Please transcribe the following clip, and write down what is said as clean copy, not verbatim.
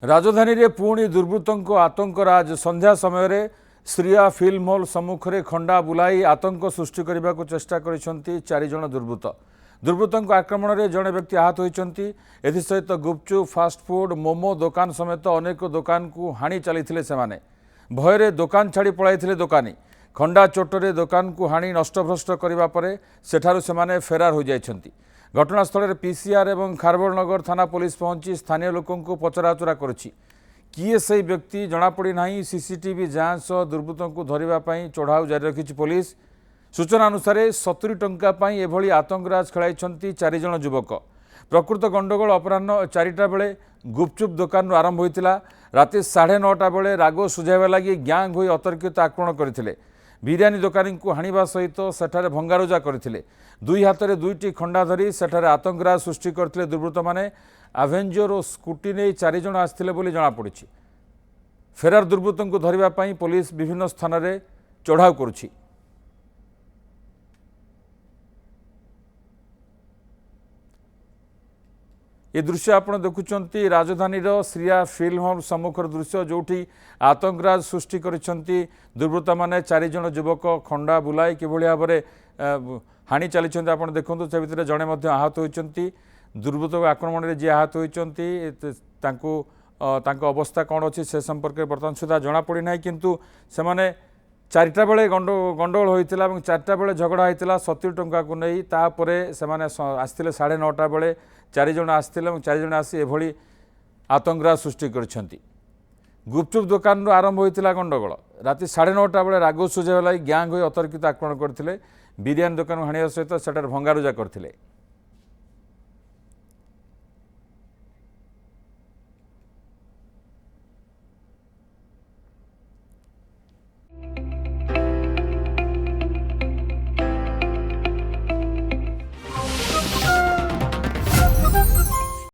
राजधानी रे पुणी दुर्बृत्तों आतंकराज संध्या समय श्रिया फिल्म हॉल सम्मुख में खंडा बुलाई आतंक सृष्टि करने को चेष्टा करिसेंती 4 जण दुर्बृत्तों आक्रमण में जड़े व्यक्ति आहत होती एसहित गुपचुप फास्टफुड मोमो दुकान समेत अनेक दुकान को हाणी चली भୟରେ दुकान छाड़ी पलाइथिले दोकानी खंडा चोटरे दुकान को हाणी नष्टभ्रष्ट करने पर सेठारु सेमाने फेरार हो जाइछंती। घटनास्थल में पीसीआर और खारबलनगर थाना पुलिस पहुंची स्थानीय लोकों को पचराउचरा करुछि। किए से व्यक्ति जनापड़ी नहीं सीसीटीवी जांच सह दुर्बृत्तों को धरने चढ़ाऊ जारी रखी पुलिस। सूचना अनुसार 70 टंका एभली आतंकराज खेलाई 4 जण युवक। प्रकृत गंडगोल अपराह 4टा बेले गुपचुप दुकान आरंभ होता। राति 9:30 बेले राग सुझाइबा लगी ग्यांग होई अतर्कित आक्रमण करथिले। बिरियानी दुकानी को हाणिबा सहित सेठारे भंगारुजा करथिले। दुई हाथ में 2टी खंडा धरी सेठारे आतंकराज सृष्टि करथिले दुर्बृत्त माने। आभेंजर और स्कूटी नहीं 4 जण आसिथिले बोली जणापड़ी। फेरार दुर्बृत्तों को धरने पुलिस विभिन्न स्थान में चढ़ाऊ करुछि। ये दृश्य आप देखुंत राजधानी श्रिया फिल्म हॉल सम्मुखर दृश्य जोठी आतंकराज सृष्टि करिसेंती दुर्बृत्त माने। 4 जण युवक खंडा बुलाई किभली भाव में हाणी चली आप देखते से भितर जड़े आहत होती। दुर्बृत्त आक्रमण में जी आहत होती अवस्था कौन अच्छी से संपर्क में बर्तमान सुधा जनापड़ी ना किंतु से 4टा बेले गंडगोल होता और 4टा बेले झगड़ा होता 70 टंका को नहीं। तापर से आसते 9:30 बेले 4 जण आसते 4 जण आसी एभली आतंकराज सृष्टि करछंती। गुपचुप दुकान आरंभ होता गंडगोल राति 9:30 बेले राग सुझाइबा लगी ग्यांग होई अतर्कित आक्रमण करथिले। बिरियानी दुकान हाणिया सहित सेठारे भंगारुजा करथिले।